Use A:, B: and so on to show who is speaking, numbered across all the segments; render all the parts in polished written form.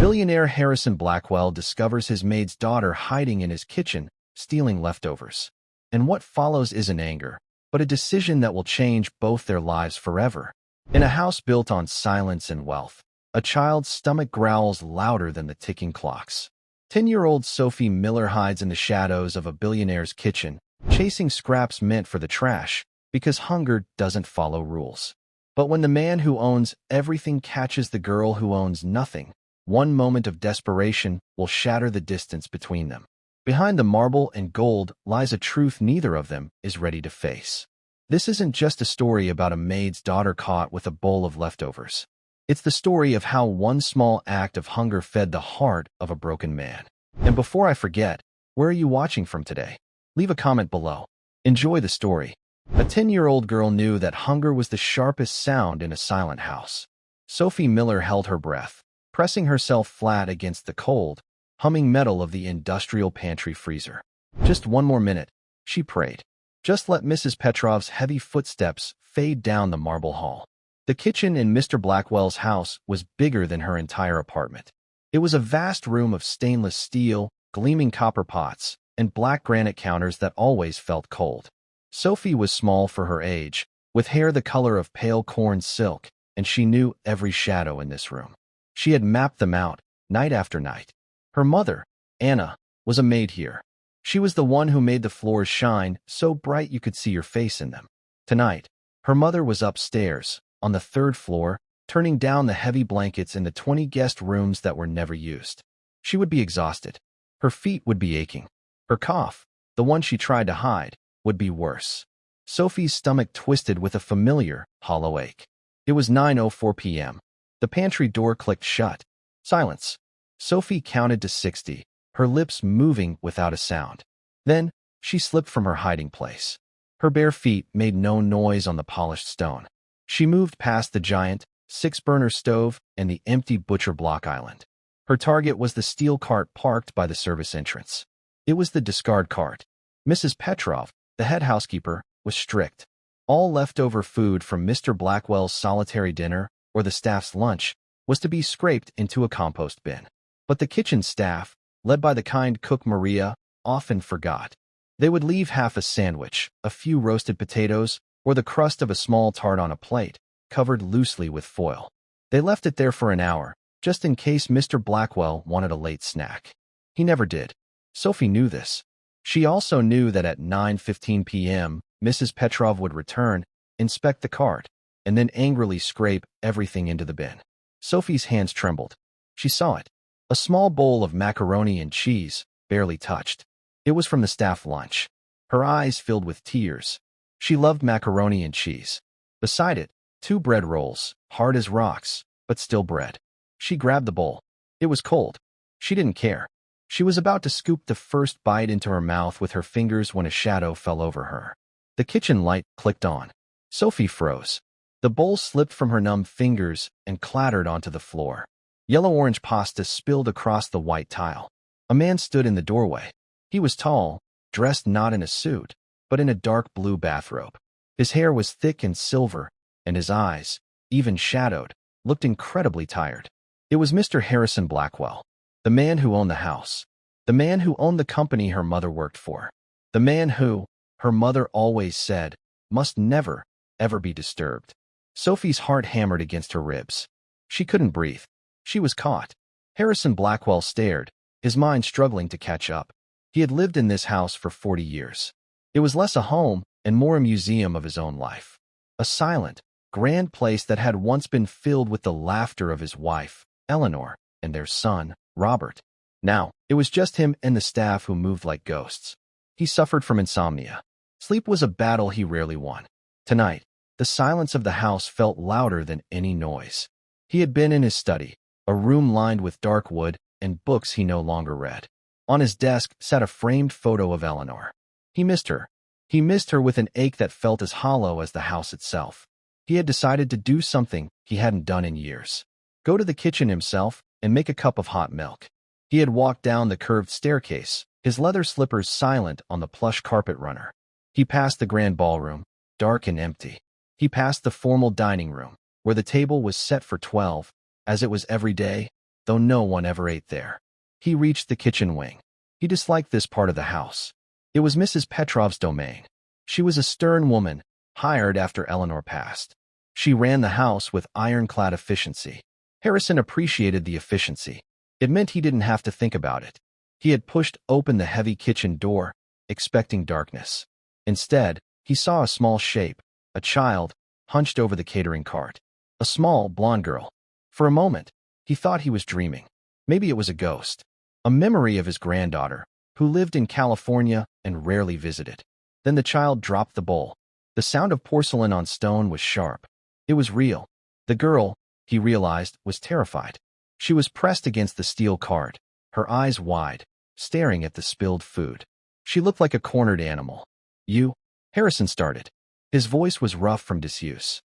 A: Billionaire Harrison Blackwell discovers his maid's daughter hiding in his kitchen, stealing leftovers. And what follows isn't anger, but a decision that will change both their lives forever. In a house built on silence and wealth, a child's stomach growls louder than the ticking clocks. 10-year-old Sophie Miller hides in the shadows of a billionaire's kitchen, chasing scraps meant for the trash, because hunger doesn't follow rules. But when the man who owns everything catches the girl who owns nothing, one moment of desperation will shatter the distance between them. Behind the marble and gold lies a truth neither of them is ready to face. This isn't just a story about a maid's daughter caught with a bowl of leftovers. It's the story of how one small act of hunger fed the heart of a broken man. And before I forget, where are you watching from today? Leave a comment below. Enjoy the story. A 10-year-old girl knew that hunger was the sharpest sound in a silent house. Sophie Miller held her breath, pressing herself flat against the cold, humming metal of the industrial pantry freezer. Just one more minute, she prayed. Just let Mrs. Petrov's heavy footsteps fade down the marble hall. The kitchen in Mr. Blackwell's house was bigger than her entire apartment. It was a vast room of stainless steel, gleaming copper pots, and black granite counters that always felt cold. Sophie was small for her age, with hair the color of pale corn silk, and she knew every shadow in this room. She had mapped them out, night after night. Her mother, Anna, was a maid here. She was the one who made the floors shine so bright you could see your face in them. Tonight, her mother was upstairs, on the 3rd floor, turning down the heavy blankets in the 20 guest rooms that were never used. She would be exhausted. Her feet would be aching. Her cough, the one she tried to hide, would be worse. Sophie's stomach twisted with a familiar, hollow ache. It was 9:04 p.m. The pantry door clicked shut. Silence. Sophie counted to 60, her lips moving without a sound. Then, she slipped from her hiding place. Her bare feet made no noise on the polished stone. She moved past the giant, 6-burner stove and the empty butcher block island. Her target was the steel cart parked by the service entrance. It was the discard cart. Mrs. Petrov, the head housekeeper, was strict. All leftover food from Mr. Blackwell's solitary dinner or the staff's lunch was to be scraped into a compost bin. But the kitchen staff, led by the kind cook Maria, often forgot. They would leave half a sandwich, a few roasted potatoes, or the crust of a small tart on a plate, covered loosely with foil. They left it there for an hour, just in case Mr. Blackwell wanted a late snack. He never did. Sophie knew this. She also knew that at 9:15 p.m., Mrs. Petrov would return, inspect the cart, and then angrily scrape everything into the bin. Sophie's hands trembled. She saw it. A small bowl of macaroni and cheese, barely touched. It was from the staff lunch. Her eyes filled with tears. She loved macaroni and cheese. Beside it, 2 bread rolls, hard as rocks, but still bread. She grabbed the bowl. It was cold. She didn't care. She was about to scoop the first bite into her mouth with her fingers when a shadow fell over her. The kitchen light clicked on. Sophie froze. The bowl slipped from her numb fingers and clattered onto the floor. Yellow-orange pasta spilled across the white tile. A man stood in the doorway. He was tall, dressed not in a suit, but in a dark blue bathrobe. His hair was thick and silver, and his eyes, even shadowed, looked incredibly tired. It was Mr. Harrison Blackwell, the man who owned the house, the man who owned the company her mother worked for, the man who, her mother always said, must never, ever be disturbed. Sophie's heart hammered against her ribs. She couldn't breathe. She was caught. Harrison Blackwell stared, his mind struggling to catch up. He had lived in this house for 40 years. It was less a home and more a museum of his own life. A silent, grand place that had once been filled with the laughter of his wife, Eleanor, and their son, Robert. Now, it was just him and the staff who moved like ghosts. He suffered from insomnia. Sleep was a battle he rarely won. Tonight, the silence of the house felt louder than any noise. He had been in his study, a room lined with dark wood and books he no longer read. On his desk sat a framed photo of Eleanor. He missed her. He missed her with an ache that felt as hollow as the house itself. He had decided to do something he hadn't done in years. Go to the kitchen himself and make a cup of hot milk. He had walked down the curved staircase, his leather slippers silent on the plush carpet runner. He passed the grand ballroom, dark and empty. He passed the formal dining room, where the table was set for 12, as it was every day, though no one ever ate there. He reached the kitchen wing. He disliked this part of the house. It was Mrs. Petrov's domain. She was a stern woman, hired after Eleanor passed. She ran the house with ironclad efficiency. Harrison appreciated the efficiency. It meant he didn't have to think about it. He had pushed open the heavy kitchen door, expecting darkness. Instead, he saw a small shape, a child, hunched over the catering cart. A small, blonde girl. For a moment, he thought he was dreaming. Maybe it was a ghost. A memory of his granddaughter, who lived in California and rarely visited. Then the child dropped the bowl. The sound of porcelain on stone was sharp. It was real. The girl, he realized, was terrified. She was pressed against the steel cart, her eyes wide, staring at the spilled food. She looked like a cornered animal. "You?" Harrison started. His voice was rough from disuse.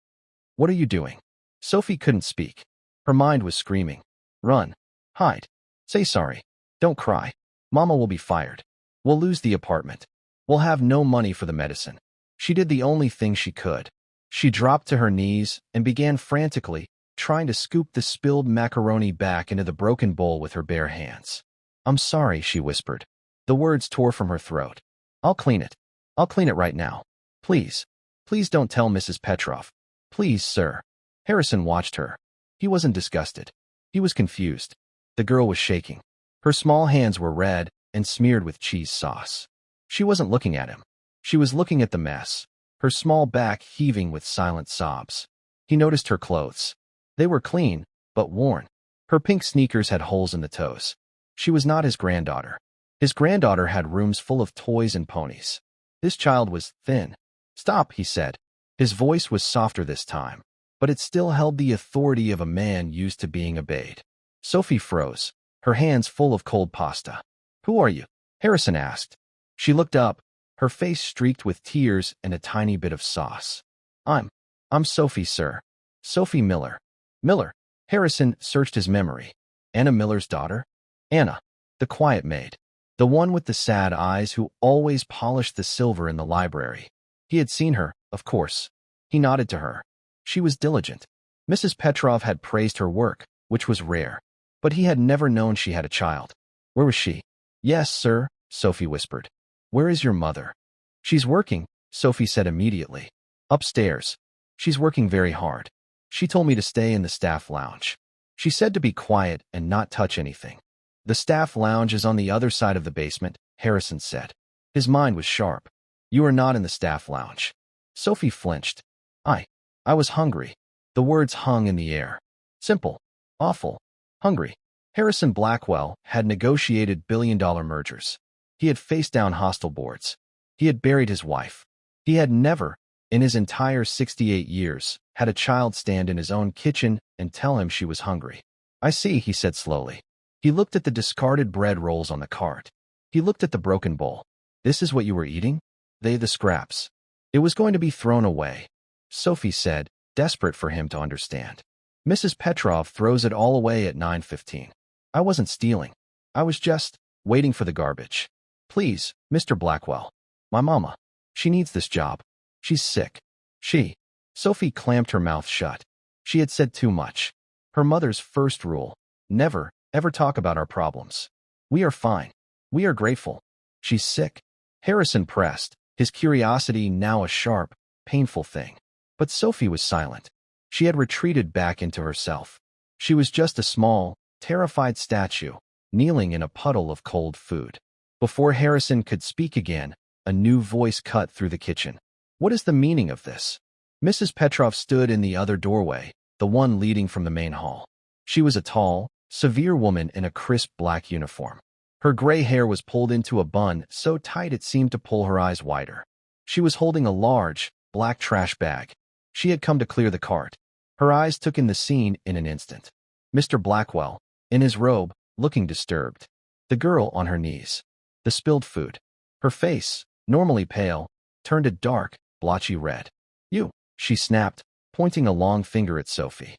A: "What are you doing?" Sophie couldn't speak. Her mind was screaming. "Run. Hide. Say sorry. Don't cry. Mama will be fired. We'll lose the apartment. We'll have no money for the medicine." She did the only thing she could. She dropped to her knees and began frantically, trying to scoop the spilled macaroni back into the broken bowl with her bare hands. "I'm sorry," she whispered. The words tore from her throat. "I'll clean it. I'll clean it right now. Please. Please don't tell Mrs. Petrov. Please, sir." Harrison watched her. He wasn't disgusted. He was confused. The girl was shaking. Her small hands were red and smeared with cheese sauce. She wasn't looking at him. She was looking at the mess, her small back heaving with silent sobs. He noticed her clothes. They were clean, but worn. Her pink sneakers had holes in the toes. She was not his granddaughter. His granddaughter had rooms full of toys and ponies. This child was thin. "Stop," he said. His voice was softer this time, but it still held the authority of a man used to being obeyed. Sophie froze, her hands full of cold pasta. "Who are you?" Harrison asked. She looked up, her face streaked with tears and a tiny bit of sauce. I'm Sophie, sir. Sophie Miller." Miller. Harrison searched his memory. Anna Miller's daughter? Anna, the quiet maid. The one with the sad eyes who always polished the silver in the library. He had seen her, of course. He nodded to her. She was diligent. Mrs. Petrov had praised her work, which was rare. But he had never known she had a child. Where was she? "Yes, sir," Sophie whispered. "Where is your mother?" "She's working," Sophie said immediately. "Upstairs. She's working very hard. She told me to stay in the staff lounge. She said to be quiet and not touch anything." "The staff lounge is on the other side of the basement," Harrison said. His mind was sharp. "You are not in the staff lounge." Sophie flinched. I was hungry." The words hung in the air. Simple. Awful. Hungry. Harrison Blackwell had negotiated billion-dollar mergers. He had faced down hostile boards. He had buried his wife. He had never, in his entire 68 years, had a child stand in his own kitchen and tell him she was hungry. "I see," he said slowly. He looked at the discarded bread rolls on the cart. He looked at the broken bowl. "This is what you were eating?" The scraps. "It was going to be thrown away," Sophie said, desperate for him to understand. "Mrs. Petrov throws it all away at 9:15. I wasn't stealing. I was just waiting for the garbage. Please, Mr. Blackwell. My mama. She needs this job. She's sick." Sophie clamped her mouth shut. She had said too much. Her mother's first rule: never, ever talk about our problems. "We are fine. We are grateful." "She's sick." Harrison pressed, his curiosity now a sharp, painful thing. But Sophie was silent. She had retreated back into herself. She was just a small, terrified statue, kneeling in a puddle of cold food. Before Harrison could speak again, a new voice cut through the kitchen. "What is the meaning of this?" Mrs. Petrov stood in the other doorway, the one leading from the main hall. She was a tall, severe woman in a crisp black uniform. Her gray hair was pulled into a bun so tight it seemed to pull her eyes wider. She was holding a large, black trash bag. She had come to clear the cart. Her eyes took in the scene in an instant. Mr. Blackwell, in his robe, looking disturbed. The girl on her knees. The spilled food. Her face, normally pale, turned a dark, blotchy red. "You," she snapped, pointing a long finger at Sophie.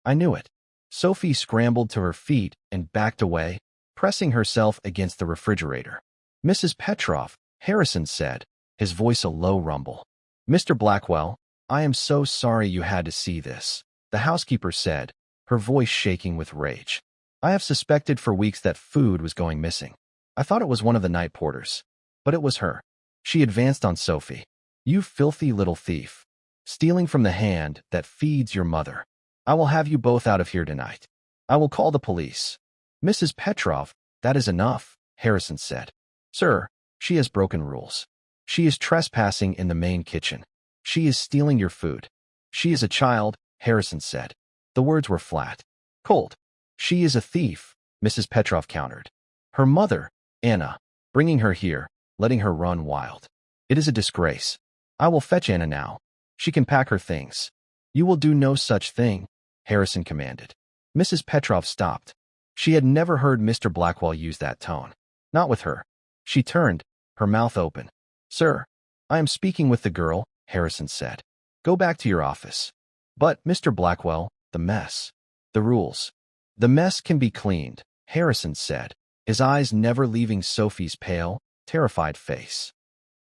A: "I knew it." Sophie scrambled to her feet and backed away, pressing herself against the refrigerator. "Mrs. Petrov," Harrison said, his voice a low rumble. "Mr. Blackwell, I am so sorry you had to see this," the housekeeper said, her voice shaking with rage. I have suspected for weeks that food was going missing. I thought it was one of the night porters. But it was her. She advanced on Sophie. You filthy little thief. Stealing from the hand that feeds your mother. I will have you both out of here tonight. I will call the police. Mrs. Petrov, that is enough, Harrison said. Sir, she has broken rules. She is trespassing in the main kitchen. She is stealing your food. She is a child, Harrison said. The words were flat. Cold. She is a thief, Mrs. Petrov countered. Her mother, Anna, bringing her here, letting her run wild. It is a disgrace. I will fetch Anna now. She can pack her things. You will do no such thing, Harrison commanded. Mrs. Petrov stopped. She had never heard Mr. Blackwell use that tone. Not with her. She turned, her mouth open. Sir, I am speaking with the girl, Harrison said. Go back to your office. But, Mr. Blackwell, the mess. The rules. The mess can be cleaned, Harrison said, his eyes never leaving Sophie's pale, terrified face.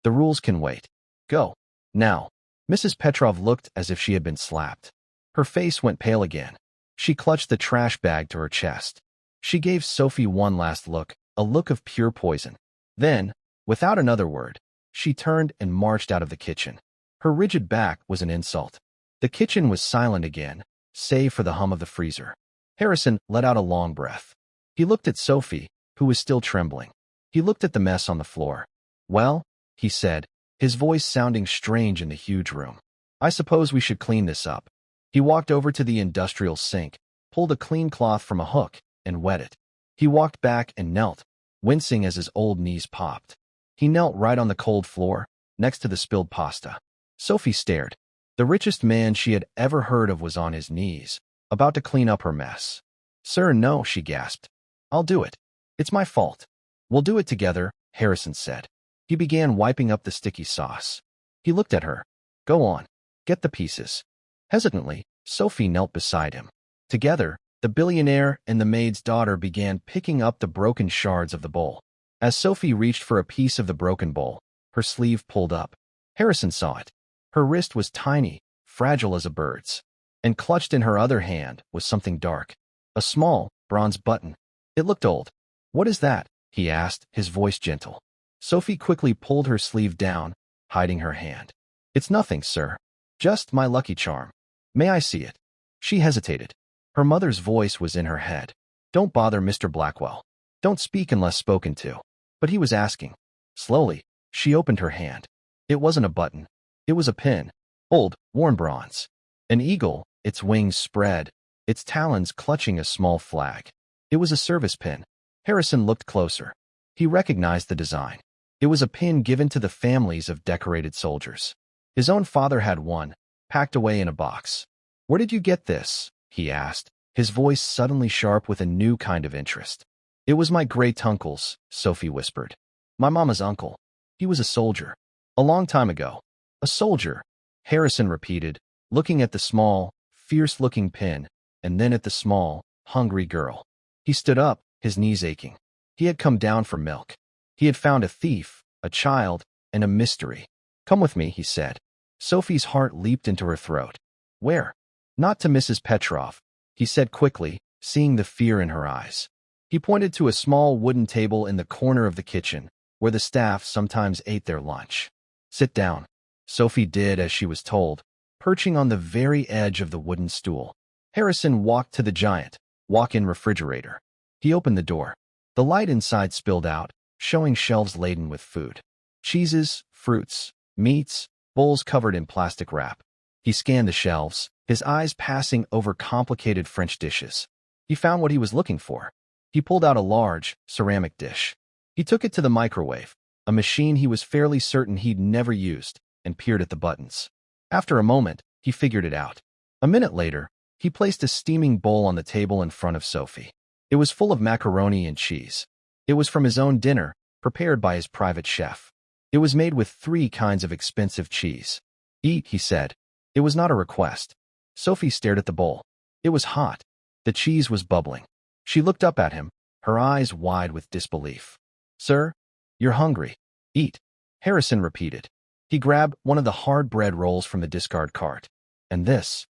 A: The rules can wait. Go. Now. Mrs. Petrov looked as if she had been slapped. Her face went pale again. She clutched the trash bag to her chest. She gave Sophie one last look, a look of pure poison. Then, without another word, she turned and marched out of the kitchen. Her rigid back was an insult. The kitchen was silent again, save for the hum of the freezer. Harrison let out a long breath. He looked at Sophie, who was still trembling. He looked at the mess on the floor. Well, he said, his voice sounding strange in the huge room. I suppose we should clean this up. He walked over to the industrial sink, pulled a clean cloth from a hook, and wet it. He walked back and knelt, wincing as his old knees popped. He knelt right on the cold floor, next to the spilled pasta. Sophie stared. The richest man she had ever heard of was on his knees, about to clean up her mess. Sir, no, she gasped. I'll do it. It's my fault. We'll do it together, Harrison said. He began wiping up the sticky sauce. He looked at her. Go on. Get the pieces. Hesitantly, Sophie knelt beside him. Together, the billionaire and the maid's daughter began picking up the broken shards of the bowl. As Sophie reached for a piece of the broken bowl, her sleeve pulled up. Harrison saw it. Her wrist was tiny, fragile as a bird's, and clutched in her other hand was something dark. A small, bronze button. It looked old. What is that? He asked, his voice gentle. Sophie quickly pulled her sleeve down, hiding her hand. It's nothing, sir. Just my lucky charm. May I see it? She hesitated. Her mother's voice was in her head. Don't bother Mr. Blackwell. Don't speak unless spoken to. But he was asking. Slowly, she opened her hand. It wasn't a button. It was a pin. Old, worn bronze. An eagle, its wings spread, its talons clutching a small flag. It was a service pin. Harrison looked closer. He recognized the design. It was a pin given to the families of decorated soldiers. His own father had one, packed away in a box. Where did you get this? He asked, his voice suddenly sharp with a new kind of interest. It was my great-uncle's, Sophie whispered. My mama's uncle. He was a soldier. A long time ago. A soldier, Harrison repeated, looking at the small, fierce-looking pin, and then at the small, hungry girl. He stood up, his knees aching. He had come down for milk. He had found a thief, a child, and a mystery. Come with me, he said. Sophie's heart leaped into her throat. Where? Not to Mrs. Petrov, he said quickly, seeing the fear in her eyes. He pointed to a small wooden table in the corner of the kitchen, where the staff sometimes ate their lunch. Sit down. Sophie did as she was told, perching on the very edge of the wooden stool. Harrison walked to the giant, walk-in refrigerator. He opened the door. The light inside spilled out, showing shelves laden with food. Cheeses, fruits, meats, bowls covered in plastic wrap. He scanned the shelves, his eyes passing over complicated French dishes. He found what he was looking for. He pulled out a large, ceramic dish. He took it to the microwave, a machine he was fairly certain he'd never used, and peered at the buttons. After a moment, he figured it out. A minute later, he placed a steaming bowl on the table in front of Sophie. It was full of macaroni and cheese. It was from his own dinner, prepared by his private chef. It was made with 3 kinds of expensive cheese. Eat, he said. It was not a request. Sophie stared at the bowl. It was hot. The cheese was bubbling. She looked up at him, her eyes wide with disbelief. Sir, you're hungry. Eat. Harrison repeated. He grabbed one of the hard bread rolls from the discard cart. And this.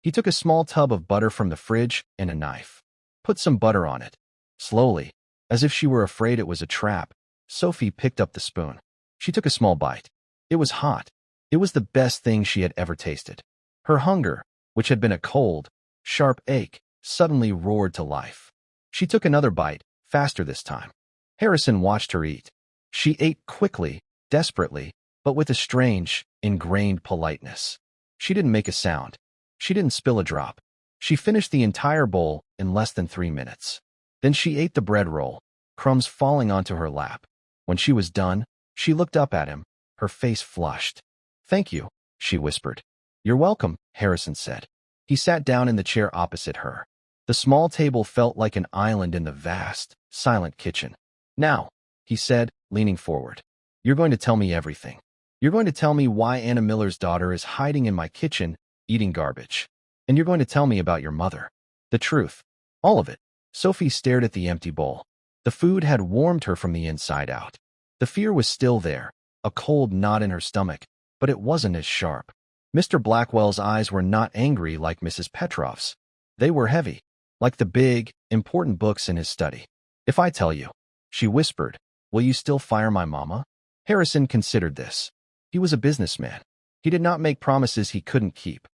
A: He took a small tub of butter from the fridge and a knife. Put some butter on it. Slowly, as if she were afraid it was a trap, Sophie picked up the spoon. She took a small bite. It was hot. It was the best thing she had ever tasted. Her hunger, which had been a cold, sharp ache, suddenly roared to life. She took another bite, faster this time. Harrison watched her eat. She ate quickly, desperately, but with a strange, ingrained politeness. She didn't make a sound. She didn't spill a drop. She finished the entire bowl in less than 3 minutes. Then she ate the bread roll, crumbs falling onto her lap. When she was done, she looked up at him, her face flushed. "Thank you," she whispered. "You're welcome," Harrison said. He sat down in the chair opposite her. The small table felt like an island in the vast, silent kitchen. "Now," he said, leaning forward, "you're going to tell me everything. You're going to tell me why Anna Miller's daughter is hiding in my kitchen, eating garbage. And you're going to tell me about your mother. The truth. All of it." Sophie stared at the empty bowl. The food had warmed her from the inside out. The fear was still there, a cold knot in her stomach, but it wasn't as sharp. Mr. Blackwell's eyes were not angry like Mrs. Petrov's. They were heavy, like the big, important books in his study. "If I tell you," she whispered, "will you still fire my mama?" Harrison considered this. He was a businessman. He did not make promises he couldn't keep.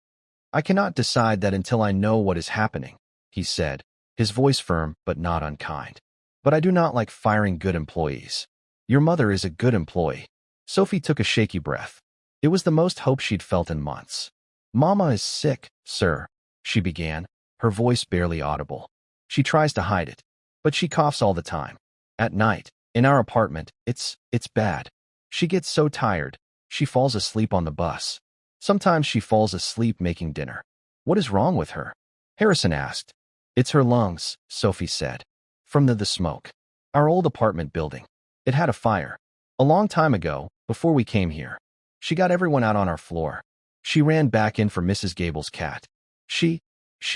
A: "I cannot decide that until I know what is happening," he said, his voice firm but not unkind. "But I do not like firing good employees. Your mother is a good employee." Sophie took a shaky breath. It was the most hope she'd felt in months. "Mama is sick, sir," she began, her voice barely audible. "She tries to hide it, but she coughs all the time. At night, in our apartment, it's bad. She gets so tired, she falls asleep on the bus. Sometimes she falls asleep making dinner." "What is wrong with her?" Harrison asked. "It's her lungs," Sophie said. "From the smoke. Our old apartment building. It had a fire. A long time ago, before we came here. She got everyone out on our floor. She ran back in for Mrs. Gable's cat. She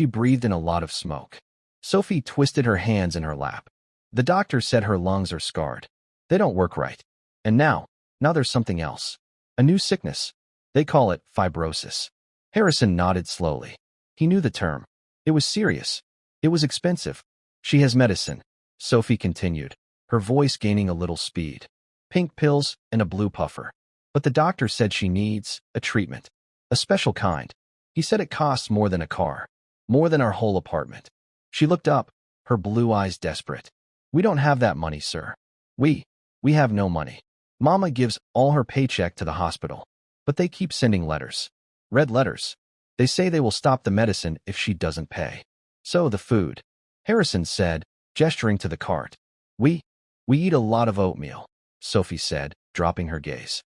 A: breathed in a lot of smoke." Sophie twisted her hands in her lap. "The doctor said her lungs are scarred. They don't work right. And now there's something else. A new sickness. They call it fibrosis." Harrison nodded slowly. He knew the term. It was serious. It was expensive. "She has medicine," Sophie continued, her voice gaining a little speed. "Pink pills and a blue puffer. But the doctor said she needs a treatment. A special kind. He said it costs more than a car. More than our whole apartment." She looked up, her blue eyes desperate. "We don't have that money, sir. We have no money. Mama gives all her paycheck to the hospital. But they keep sending letters. Red letters. They say they will stop the medicine if she doesn't pay. So the food," Harrison said, gesturing to the cart. We eat a lot of oatmeal," Sophie said, dropping her gaze.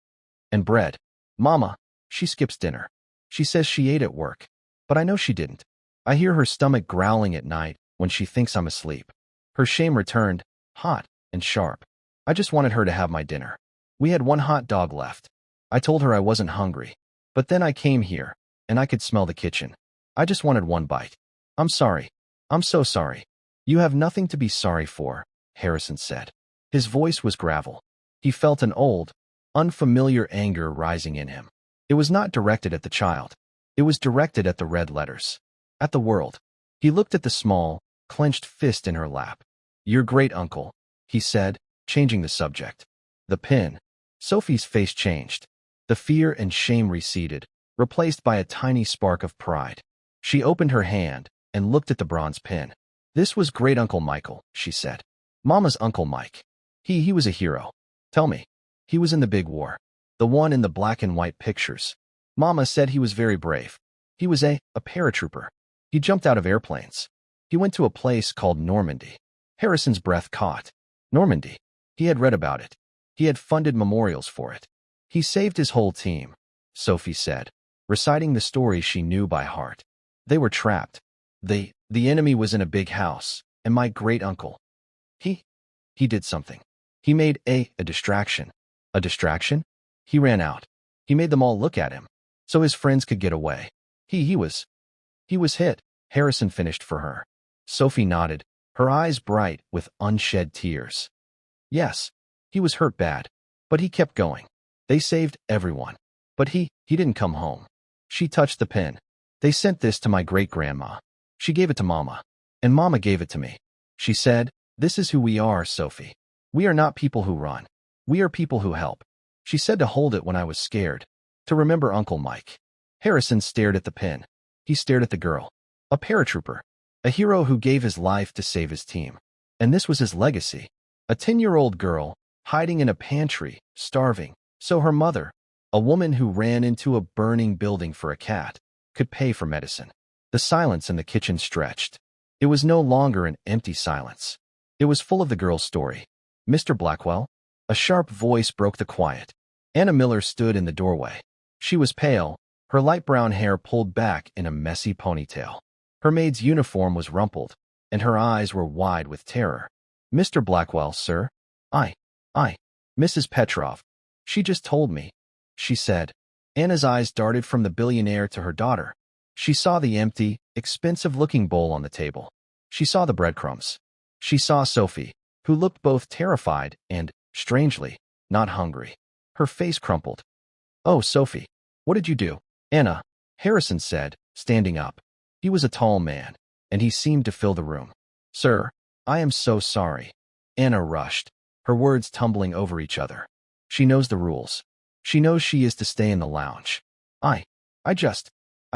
A: "And bread. Mama, she skips dinner. She says she ate at work. But I know she didn't. I hear her stomach growling at night when she thinks I'm asleep." Her shame returned, hot and sharp. "I just wanted her to have my dinner. We had one hot dog left. I told her I wasn't hungry. But then I came here, and I could smell the kitchen. I just wanted one bite. I'm sorry. I'm so sorry." "You have nothing to be sorry for," Harrison said. His voice was gravel. He felt an old, unfamiliar anger rising in him. It was not directed at the child. It was directed at the red letters. At the world. He looked at the small, clenched fist in her lap. "Your great-uncle," he said, changing the subject. "The pin." Sophie's face changed. The fear and shame receded, replaced by a tiny spark of pride. She opened her hand and looked at the bronze pin. "This was Great-Uncle Michael," she said. "Mama's Uncle Mike. He was a hero. Tell me. He was in the big war. The one in the black and white pictures. Mama said he was very brave. He was a paratrooper. He jumped out of airplanes. He went to a place called Normandy." Harrison's breath caught. Normandy. He had read about it. He had funded memorials for it. "He saved his whole team," Sophie said, reciting the story she knew by heart. "They were trapped. The enemy was in a big house, and my great-uncle, he did something. He made a distraction." "A distraction?" "He ran out. He made them all look at him, so his friends could get away. He was hit," Harrison finished for her. Sophie nodded, her eyes bright with unshed tears. "Yes, he was hurt bad, but he kept going. They saved everyone. But he didn't come home." She touched the pin. "They sent this to my great-grandma. She gave it to Mama. And Mama gave it to me. She said, "This is who we are, Sophie. We are not people who run. We are people who help." She said to hold it when I was scared, to remember Uncle Mike. Harrison stared at the pin. He stared at the girl. A paratrooper. A hero who gave his life to save his team. And this was his legacy. A 10-year-old girl, hiding in a pantry, starving. So her mother, a woman who ran into a burning building for a cat, could pay for medicine. The silence in the kitchen stretched. It was no longer an empty silence. It was full of the girl's story. "Mr. Blackwell?" A sharp voice broke the quiet. Anna Miller stood in the doorway. She was pale, her light brown hair pulled back in a messy ponytail. Her maid's uniform was rumpled, and her eyes were wide with terror. "Mr. Blackwell, sir?" I. Mrs. Petrov. She just told me," she said. Anna's eyes darted from the billionaire to her daughter. She saw the empty, expensive-looking bowl on the table. She saw the breadcrumbs. She saw Sophie, who looked both terrified and, strangely, not hungry. Her face crumpled. "Oh, Sophie, what did you do?" "Anna," Harrison said, standing up. He was a tall man, and he seemed to fill the room. "Sir, I am so sorry." Anna rushed, her words tumbling over each other. "She knows the rules. She knows she is to stay in the lounge. I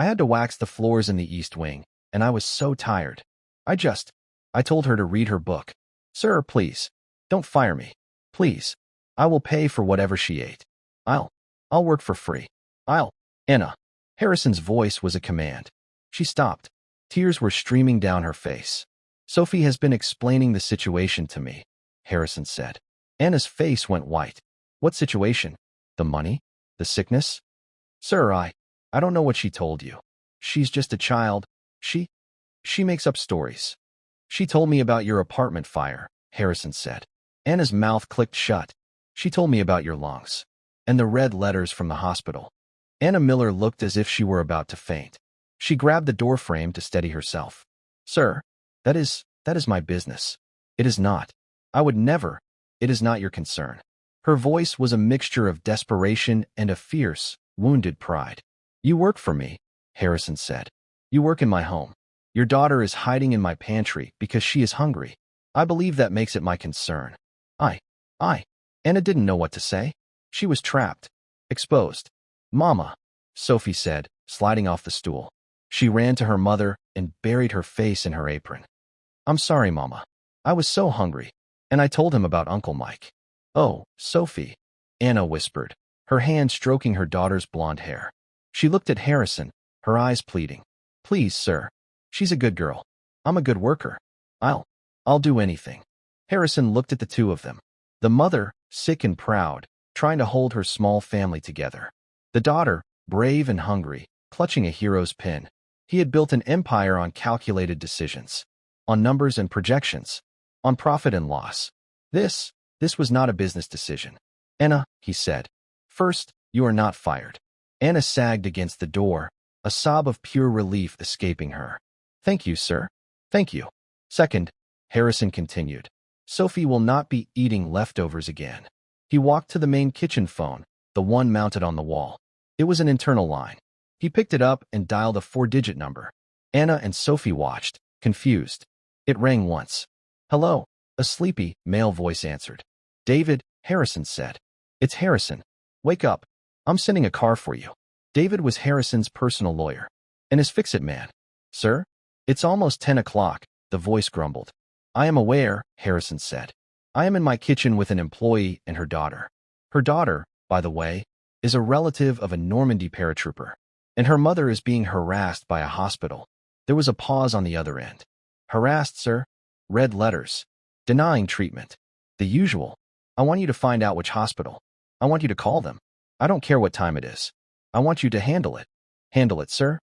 A: had to wax the floors in the East Wing, and I was so tired. I told her to read her book. Sir, please, don't fire me. Please. I will pay for whatever she ate. I'll work for free. Anna." Harrison's voice was a command. She stopped. Tears were streaming down her face. "Sophie has been explaining the situation to me," Harrison said. Anna's face went white. "What situation? The money? The sickness?" "Sir, I don't know what she told you. She's just a child. She makes up stories." "She told me about your apartment fire," Harrison said. Anna's mouth clicked shut. "She told me about your lungs. And the red letters from the hospital." Anna Miller looked as if she were about to faint. She grabbed the doorframe to steady herself. "Sir, that is my business. It is not. I would never. It is not your concern." Her voice was a mixture of desperation and a fierce, wounded pride. "You work for me," Harrison said. "You work in my home. Your daughter is hiding in my pantry because she is hungry. I believe that makes it my concern." I. Anna didn't know what to say. She was trapped. Exposed. "Mama," Sophie said, sliding off the stool. She ran to her mother and buried her face in her apron. "I'm sorry, Mama. I was so hungry. And I told him about Uncle Mike." "Oh, Sophie," Anna whispered, her hand stroking her daughter's blonde hair. She looked at Harrison, her eyes pleading. "Please, sir. She's a good girl. I'm a good worker. I'll do anything." Harrison looked at the two of them. The mother, sick and proud, trying to hold her small family together. The daughter, brave and hungry, clutching a hero's pin. He had built an empire on calculated decisions, on numbers and projections, on profit and loss. This was not a business decision. "Anna," he said, "first, you are not fired." Anna sagged against the door, a sob of pure relief escaping her. "Thank you, sir. Thank you." "Second," Harrison continued, "Sophie will not be eating leftovers again." He walked to the main kitchen phone, the one mounted on the wall. It was an internal line. He picked it up and dialed a 4-digit number. Anna and Sophie watched, confused. It rang once. "Hello," a sleepy, male voice answered. "David," Harrison said. "It's Harrison. Wake up. I'm sending a car for you." David was Harrison's personal lawyer and his fix-it man. "Sir? It's almost 10 o'clock, the voice grumbled. "I am aware," Harrison said. "I am in my kitchen with an employee and her daughter. Her daughter, by the way, is a relative of a Normandy paratrooper, and her mother is being harassed by a hospital." There was a pause on the other end. "Harassed, sir?" Red letters. "Denying treatment." "The usual. I want you to find out which hospital. I want you to call them. I don't care what time it is. I want you to handle it." "Handle it, sir?"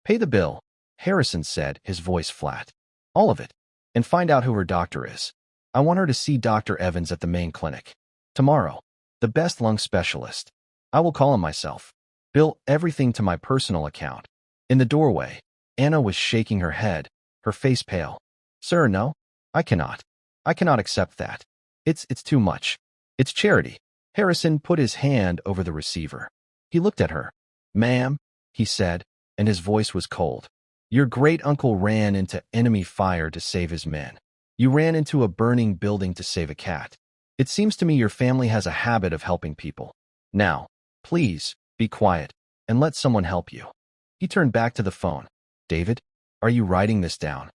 A: "Pay the bill," Harrison said, his voice flat. "All of it. And find out who her doctor is. I want her to see Dr. Evans at the main clinic. Tomorrow. The best lung specialist. I will call him myself. Bill everything to my personal account." In the doorway, Anna was shaking her head, her face pale. "Sir, no. I cannot. I cannot accept that. It's too much. It's charity." Harrison put his hand over the receiver. He looked at her. "Ma'am," he said, and his voice was cold. Your great-uncle ran into enemy fire to save his men. You ran into a burning building to save a cat. It seems to me your family has a habit of helping people. Now, please, be quiet, and let someone help you." He turned back to the phone. "David, are you writing this down?"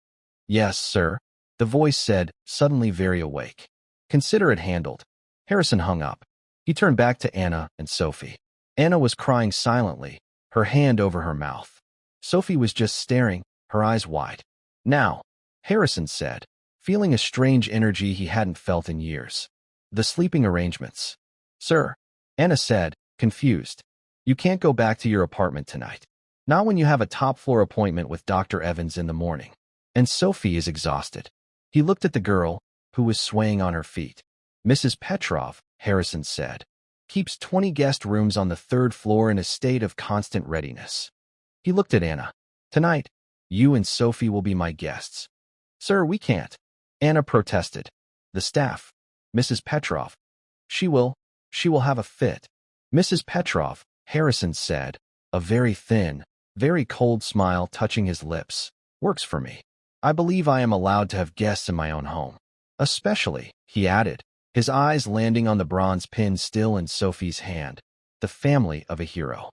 A: "Yes, sir," the voice said, suddenly very awake. "Consider it handled." Harrison hung up. He turned back to Anna and Sophie. Anna was crying silently, her hand over her mouth. Sophie was just staring, her eyes wide. "Now," Harrison said, feeling a strange energy he hadn't felt in years. "The sleeping arrangements." "Sir," Anna said, confused. "You can't go back to your apartment tonight. Not when you have a top-floor appointment with Dr. Evans in the morning. And Sophie is exhausted." He looked at the girl, who was swaying on her feet. "Mrs. Petrov," Harrison said, "keeps 20 guest rooms on the 3rd floor in a state of constant readiness." He looked at Anna. "Tonight, you and Sophie will be my guests." "Sir, we can't," Anna protested. "The staff, Mrs. Petrov, she will have a fit." "Mrs. Petrov," Harrison said, a very thin, very cold smile touching his lips, "works for me. I believe I am allowed to have guests in my own home. Especially," he added, his eyes landing on the bronze pin still in Sophie's hand, "the family of a hero."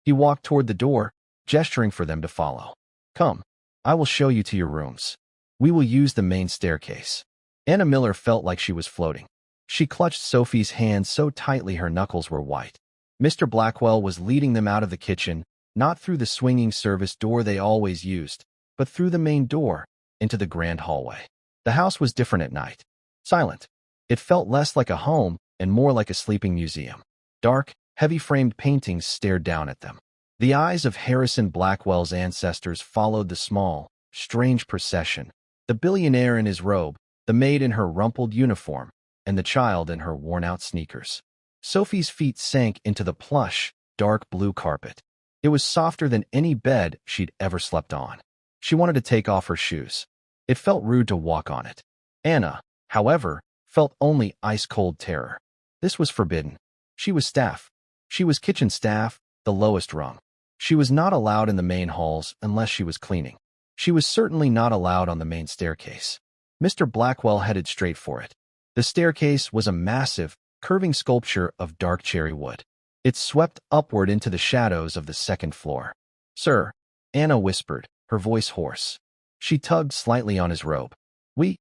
A: He walked toward the door, gesturing for them to follow. "Come, I will show you to your rooms. We will use the main staircase." Anna Miller felt like she was floating. She clutched Sophie's hand so tightly her knuckles were white. Mr. Blackwell was leading them out of the kitchen, not through the swinging service door they always used, but through the main door, into the grand hallway. The house was different at night. Silent. It felt less like a home and more like a sleeping museum. Dark, heavy-framed paintings stared down at them. The eyes of Harrison Blackwell's ancestors followed the small, strange procession, the billionaire in his robe, the maid in her rumpled uniform, and the child in her worn-out sneakers. Sophie's feet sank into the plush, dark blue carpet. It was softer than any bed she'd ever slept on. She wanted to take off her shoes. It felt rude to walk on it. Anna, however, felt only ice-cold terror. This was forbidden. She was staff. She was kitchen staff, the lowest rung. She was not allowed in the main halls unless she was cleaning. She was certainly not allowed on the main staircase. Mr. Blackwell headed straight for it. The staircase was a massive, curving sculpture of dark cherry wood. It swept upward into the shadows of the 2nd floor. "Sir," Anna whispered, her voice hoarse. She tugged slightly on his robe. We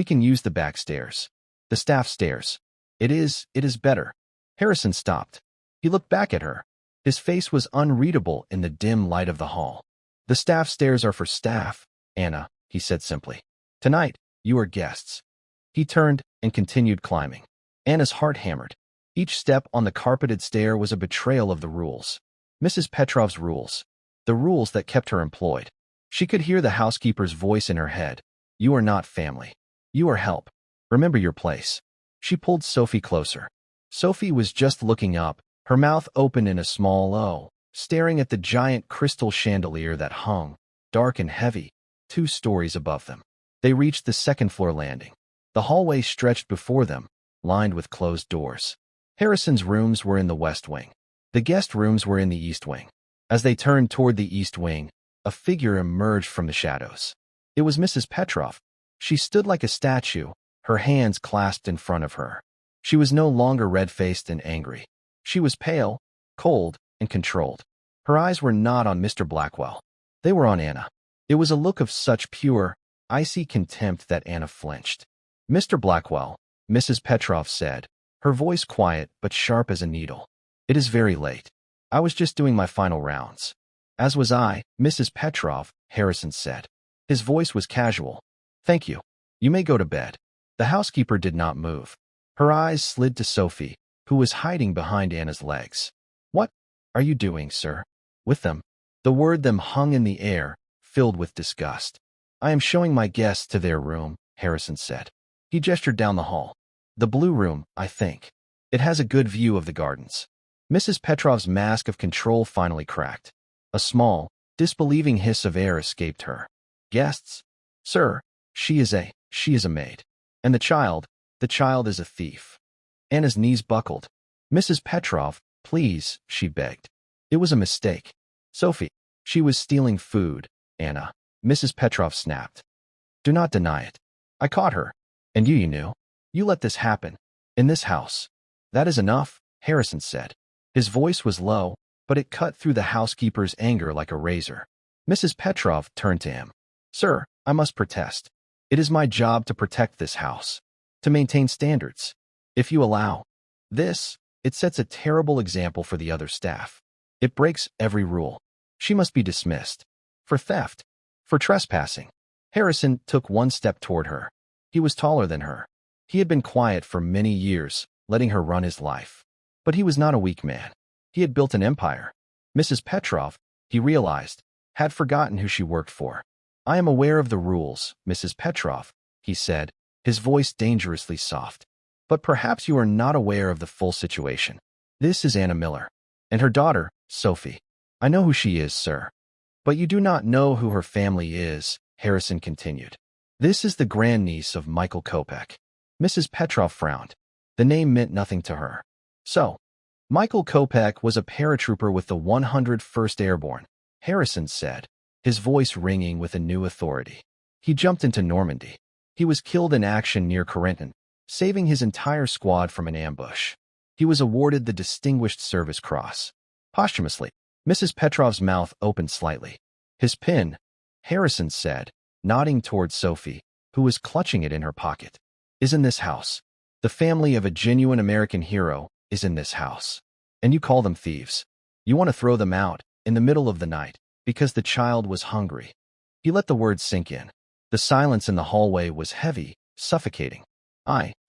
A: can use the back stairs. The staff stairs. It is better." Harrison stopped. He looked back at her. His face was unreadable in the dim light of the hall. "The staff stairs are for staff, Anna," he said simply. "Tonight, you are guests." He turned and continued climbing. Anna's heart hammered. Each step on the carpeted stair was a betrayal of the rules. Mrs. Petrov's rules. The rules that kept her employed. She could hear the housekeeper's voice in her head. "You are not family. You are help. Remember your place." She pulled Sophie closer. Sophie was just looking up, her mouth open in a small O, staring at the giant crystal chandelier that hung, dark and heavy, 2 stories above them. They reached the 2nd-floor landing. The hallway stretched before them, lined with closed doors. Harrison's rooms were in the west wing. The guest rooms were in the east wing. As they turned toward the east wing, a figure emerged from the shadows. It was Mrs. Petrov. She stood like a statue, her hands clasped in front of her. She was no longer red-faced and angry. She was pale, cold, and controlled. Her eyes were not on Mr. Blackwell. They were on Anna. It was a look of such pure, icy contempt that Anna flinched. "Mr. Blackwell," Mrs. Petrov said, her voice quiet but sharp as a needle. "It is very late. I was just doing my final rounds." "As was I, Mrs. Petrov," Harrison said. His voice was casual. "Thank you. You may go to bed." The housekeeper did not move. Her eyes slid to Sophie, who was hiding behind Anna's legs. "What are you doing, sir? With them?" The word "them" hung in the air, filled with disgust. "I am showing my guests to their room," Harrison said. He gestured down the hall. "The blue room, I think. It has a good view of the gardens." Mrs. Petrov's mask of control finally cracked. A small, disbelieving hiss of air escaped her. "Guests? Sir, she is a maid. And the child is a thief." Anna's knees buckled. "Mrs. Petrov, please," she begged. "It was a mistake. Sophie, she was stealing food, Anna." Mrs. Petrov snapped. Do not deny it. I caught her. And you knew. You let this happen. In this house. That is enough, Harrison said. His voice was low, but it cut through the housekeeper's anger like a razor. Mrs. Petrov turned to him. Sir, I must protest. It is my job to protect this house. To maintain standards. If you allow this, it sets a terrible example for the other staff. It breaks every rule. She must be dismissed. For theft. For trespassing. Harrison took one step toward her. He was taller than her. He had been quiet for many years, letting her run his life. But he was not a weak man. He had built an empire. Mrs. Petrov, he realized, had forgotten who she worked for. I am aware of the rules, Mrs. Petrov, he said, his voice dangerously soft. But perhaps you are not aware of the full situation. This is Anna Miller. And her daughter, Sophie. I know who she is, sir. But you do not know who her family is, Harrison continued. This is the grandniece of Michael Kopech. Mrs. Petrov frowned. The name meant nothing to her. So, Michael Kopech was a paratrooper with the 101st Airborne, Harrison said, his voice ringing with a new authority. He jumped into Normandy. He was killed in action near Corentin, saving his entire squad from an ambush. He was awarded the Distinguished Service Cross. Posthumously, Mrs. Petrov's mouth opened slightly. His pin, Harrison said, nodding toward Sophie, who was clutching it in her pocket, is in this house. The family of a genuine American hero is in this house. And you call them thieves. You want to throw them out, in the middle of the night, because the child was hungry. He let the words sink in. The silence in the hallway was heavy, suffocating.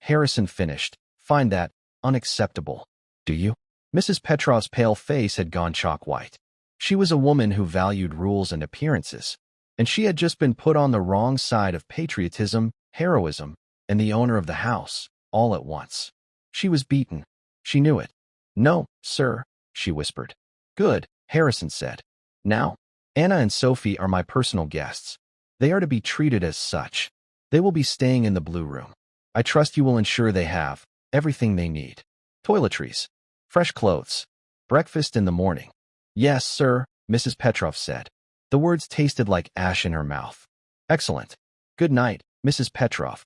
A: Harrison finished, find that unacceptable. Do you? Mrs. Petrov's pale face had gone chalk white. She was a woman who valued rules and appearances, and she had just been put on the wrong side of patriotism, heroism, and the owner of the house, all at once. She was beaten. She knew it. No, sir, she whispered. Good, Harrison said. Now, Anna and Sophie are my personal guests. They are to be treated as such. They will be staying in the blue room. I trust you will ensure they have everything they need. Toiletries. Fresh clothes. Breakfast in the morning. Yes, sir, Mrs. Petrov said. The words tasted like ash in her mouth. Excellent. Good night, Mrs. Petrov.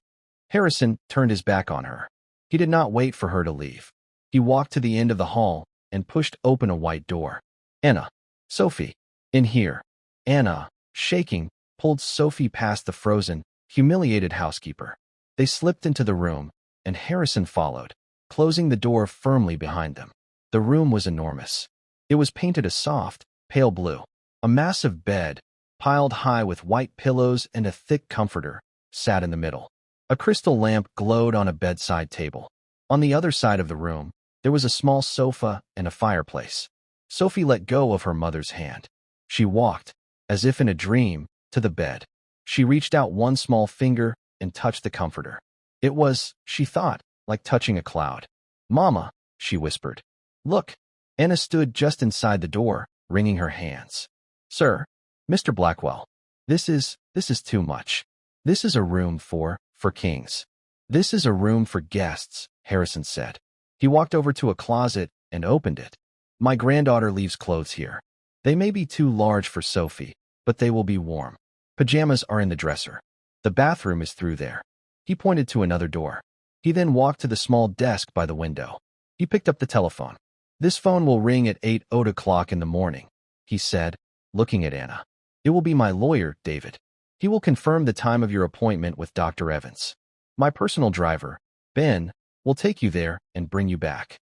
A: Harrison turned his back on her. He did not wait for her to leave. He walked to the end of the hall and pushed open a white door. Anna. Sophie. In here. Anna, shaking, pulled Sophie past the frozen, humiliated housekeeper. They slipped into the room, and Harrison followed, closing the door firmly behind them. The room was enormous. It was painted a soft, pale blue. A massive bed, piled high with white pillows and a thick comforter, sat in the middle. A crystal lamp glowed on a bedside table. On the other side of the room, there was a small sofa and a fireplace. Sophie let go of her mother's hand. She walked, as if in a dream, to the bed. She reached out one small finger and touched the comforter. It was, she thought, like touching a cloud. Mama, she whispered. Look. Anna stood just inside the door, wringing her hands. Sir, Mr. Blackwell, this is too much. This is a room for kings. This is a room for guests, Harrison said. He walked over to a closet and opened it. My granddaughter leaves clothes here. They may be too large for Sophie, but they will be warm. Pajamas are in the dresser. The bathroom is through there. He pointed to another door. He then walked to the small desk by the window. He picked up the telephone. This phone will ring at 8:00 in the morning, he said, looking at Anna. It will be my lawyer, David. He will confirm the time of your appointment with Dr. Evans. My personal driver, Ben, will take you there and bring you back.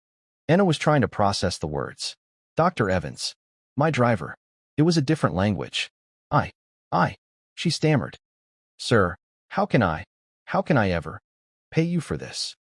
A: Anna was trying to process the words. Dr. Evans. My driver. It was a different language. She stammered. Sir, how can I ever pay you for this?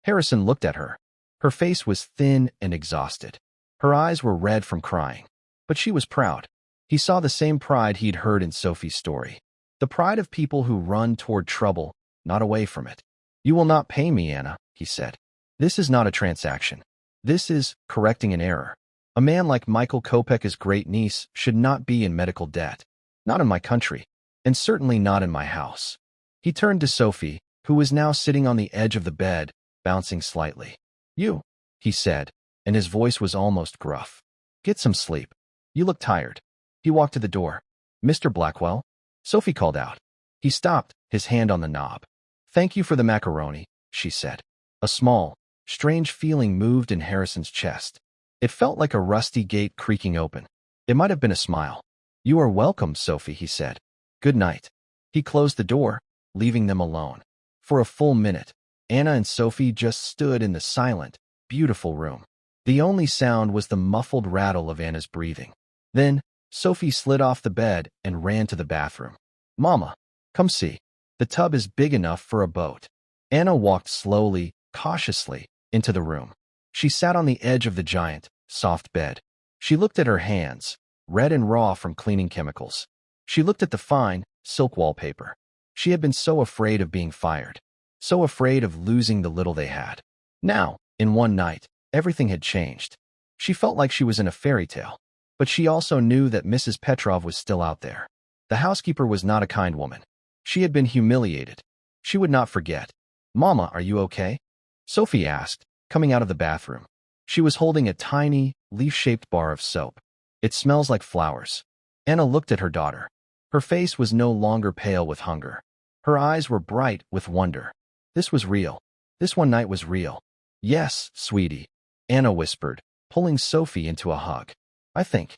A: Harrison looked at her. Her face was thin and exhausted. Her eyes were red from crying. But she was proud. He saw the same pride he'd heard in Sophie's story. The pride of people who run toward trouble, not away from it. You will not pay me, Anna, he said. This is not a transaction. This is correcting an error. A man like Michael Kopech's great niece should not be in medical debt. Not in my country. And certainly not in my house. He turned to Sophie, who was now sitting on the edge of the bed, bouncing slightly. You, he said, and his voice was almost gruff. Get some sleep. You look tired. He walked to the door. Mr. Blackwell? Sophie called out. He stopped, his hand on the knob. Thank you for the macaroni, she said. A small, strange feeling moved in Harrison's chest. It felt like a rusty gate creaking open. It might have been a smile. You are welcome, Sophie, he said. Good night. He closed the door, leaving them alone. For a full minute, Anna and Sophie just stood in the silent, beautiful room. The only sound was the muffled rattle of Anna's breathing. Then, Sophie slid off the bed and ran to the bathroom. Mama, come see. The tub is big enough for a boat. Anna walked slowly, cautiously, into the room. She sat on the edge of the giant, soft bed. She looked at her hands, red and raw from cleaning chemicals. She looked at the fine, silk wallpaper. She had been so afraid of being fired, so afraid of losing the little they had. Now, in one night, everything had changed. She felt like she was in a fairy tale. But she also knew that Mrs. Petrov was still out there. The housekeeper was not a kind woman. She had been humiliated. She would not forget. Mama, are you okay? Sophie asked, coming out of the bathroom. She was holding a tiny, leaf-shaped bar of soap. It smells like flowers. Anna looked at her daughter. Her face was no longer pale with hunger. Her eyes were bright with wonder. This was real. This one night was real. Yes, sweetie, Anna whispered, pulling Sophie into a hug. I think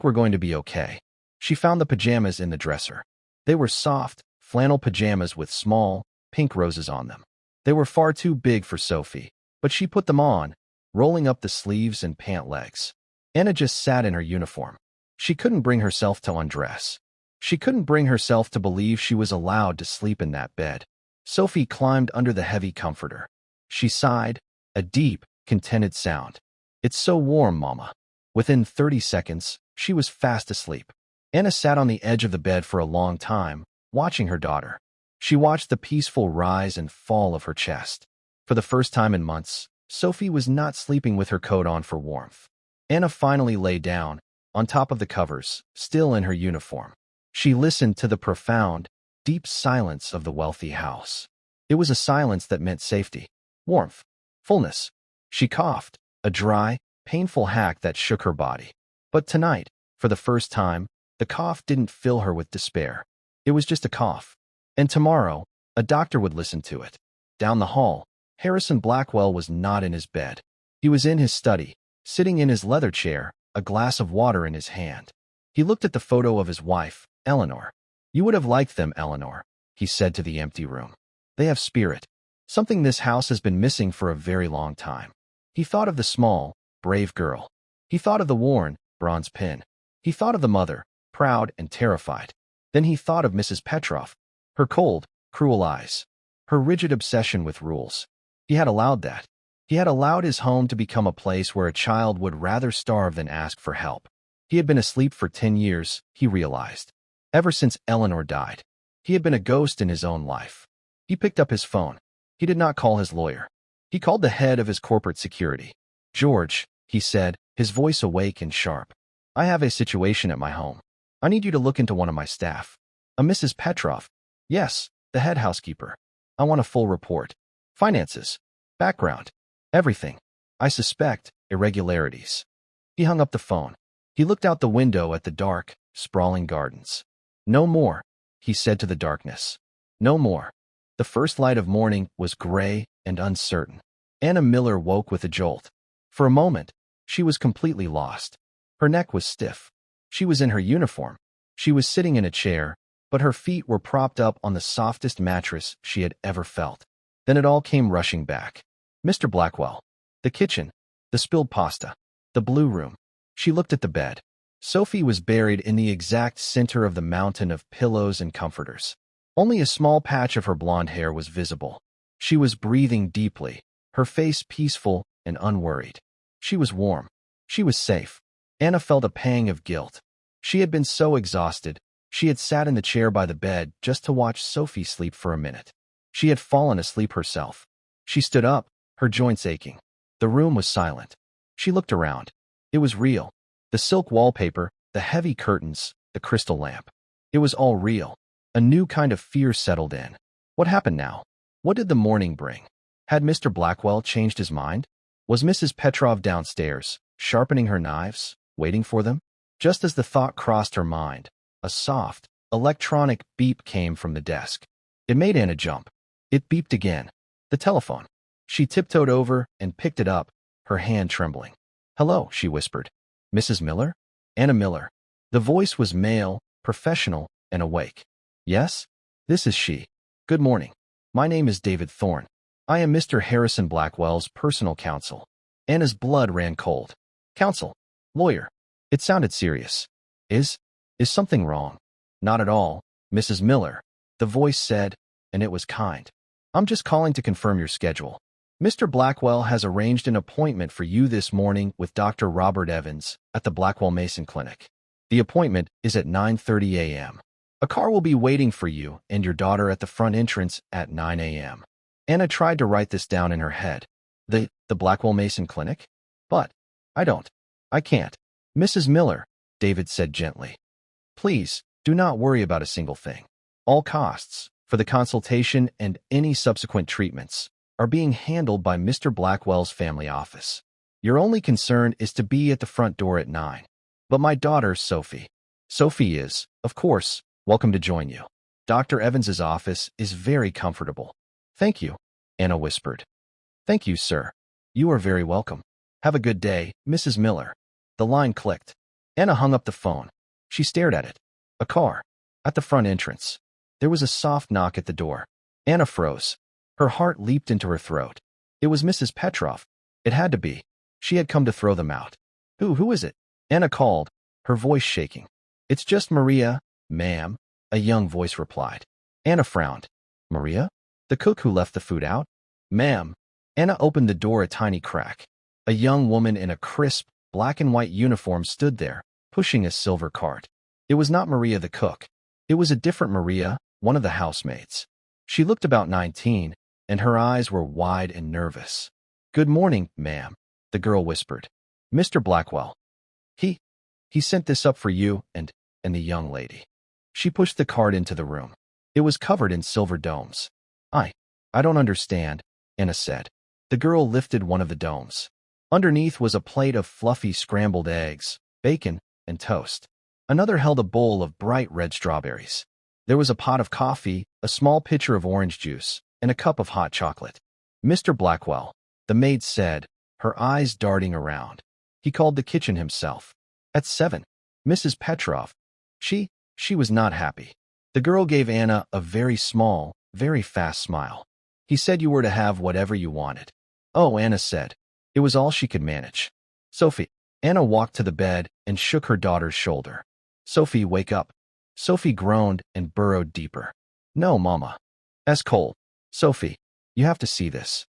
A: we're going to be okay. She found the pajamas in the dresser. They were soft, flannel pajamas with small, pink roses on them. They were far too big for Sophie, but she put them on, rolling up the sleeves and pant legs. Anna just sat in her uniform. She couldn't bring herself to undress. She couldn't bring herself to believe she was allowed to sleep in that bed. Sophie climbed under the heavy comforter. She sighed, a deep, contented sound. It's so warm, Mama. Within 30 seconds, she was fast asleep. Anna sat on the edge of the bed for a long time, watching her daughter. She watched the peaceful rise and fall of her chest. For the first time in months, Sophie was not sleeping with her coat on for warmth. Anna finally lay down, on top of the covers, still in her uniform. She listened to the profound, deep silence of the wealthy house. It was a silence that meant safety, warmth, fullness. She coughed, a dry, painful hack that shook her body. But tonight, for the first time, the cough didn't fill her with despair. It was just a cough. And tomorrow, a doctor would listen to it. Down the hall, Harrison Blackwell was not in his bed. He was in his study, sitting in his leather chair, a glass of water in his hand. He looked at the photo of his wife, Eleanor. You would have liked them, Eleanor, he said to the empty room. They have spirit. Something this house has been missing for a very long time. He thought of the small, brave girl. He thought of the worn, bronze pin. He thought of the mother, proud and terrified. Then he thought of Mrs. Petrov, her cold, cruel eyes, her rigid obsession with rules. He had allowed that. He had allowed his home to become a place where a child would rather starve than ask for help. He had been asleep for 10 years, he realized. Ever since Eleanor died, he had been a ghost in his own life. He picked up his phone. He did not call his lawyer. He called the head of his corporate security. George, he said, his voice awake and sharp. I have a situation at my home. I need you to look into one of my staff. A Mrs. Petrov. Yes, the head housekeeper. I want a full report. Finances. Background. Everything. I suspect irregularities. He hung up the phone. He looked out the window at the dark, sprawling gardens. No more, he said to the darkness. No more. The first light of morning was gray and uncertain. Anna Miller woke with a jolt. For a moment, she was completely lost. Her neck was stiff. She was in her uniform. She was sitting in a chair, but her feet were propped up on the softest mattress she had ever felt. Then it all came rushing back. Mr. Blackwell. The kitchen. The spilled pasta. The blue room. She looked at the bed. Sophie was buried in the exact center of the mountain of pillows and comforters. Only a small patch of her blonde hair was visible. She was breathing deeply, her face peaceful and unworried. She was warm. She was safe. Anna felt a pang of guilt. She had been so exhausted, she had sat in the chair by the bed just to watch Sophie sleep for a minute. She had fallen asleep herself. She stood up, her joints aching. The room was silent. She looked around. It was real. The silk wallpaper, the heavy curtains, the crystal lamp. It was all real. A new kind of fear settled in. What happened now? What did the morning bring? Had Mr. Blackwell changed his mind? Was Mrs. Petrov downstairs, sharpening her knives, waiting for them? Just as the thought crossed her mind, a soft, Electronic beep came from the desk. It made Anna jump. It beeped again. The telephone. She tiptoed over and picked it up, her hand trembling. "Hello," she whispered. "Mrs. Miller?" "Anna Miller." The voice was male, professional, and awake. "Yes? This is she. Good morning. My name is David Thorne. I am Mr. Harrison Blackwell's personal counsel." Anna's blood ran cold. "Counsel? Lawyer?" It sounded serious. Is something wrong?" "Not at all, Mrs. Miller," the voice said, and it was kind. "I'm just calling to confirm your schedule. Mr. Blackwell has arranged an appointment for you this morning with Dr. Robert Evans at the Blackwell Mason Clinic. The appointment is at 9:30 a.m. A car will be waiting for you and your daughter at the front entrance at 9 a.m. Anna tried to write this down in her head. The Blackwell Mason Clinic? But I can't. "Mrs. Miller," David said gently. "Please, do not worry about a single thing. All costs for the consultation and any subsequent treatments are being handled by Mr. Blackwell's family office. Your only concern is to be at the front door at 9. But my daughter, Sophie is, of course, welcome to join you. Dr. Evans's office is very comfortable." "Thank you," Anna whispered. "Thank you, sir. You are very welcome. Have a good day, Mrs. Miller." The line clicked. Anna hung up the phone. She stared at it. A car. At the front entrance. There was a soft knock at the door. Anna froze. Her heart leaped into her throat. It was Mrs. Petrov. It had to be. She had come to throw them out. Who is it?" Anna called, her voice shaking. "It's just Maria, ma'am," a young voice replied. Anna frowned. "Maria? The cook who left the food out?" "Ma'am." Anna opened the door a tiny crack. A young woman in a crisp, black and white uniform stood there, pushing a silver cart. It was not Maria the cook. It was a different Maria, one of the housemaids. She looked about 19, and her eyes were wide and nervous. "Good morning, ma'am," the girl whispered. "Mr. Blackwell. He sent this up for you and the young lady." She pushed the cart into the room. It was covered in silver domes. I don't understand," Anna said. The girl lifted one of the domes. Underneath was a plate of fluffy scrambled eggs, bacon, and toast. Another held a bowl of bright red strawberries. There was a pot of coffee, a small pitcher of orange juice, and a cup of hot chocolate. "Mr. Blackwell," the maid said, her eyes darting around. "He called the kitchen himself. At 7. Mrs. Petrov. She was not happy." The girl gave Anna a very small, very fast smile. "He said you were to have whatever you wanted." "Oh," Anna said. It was all she could manage. "Sophie." Anna walked to the bed and shook her daughter's shoulder. "Sophie, wake up." Sophie groaned and burrowed deeper. "No, Mama. It's cold. Sophie, you have to see this."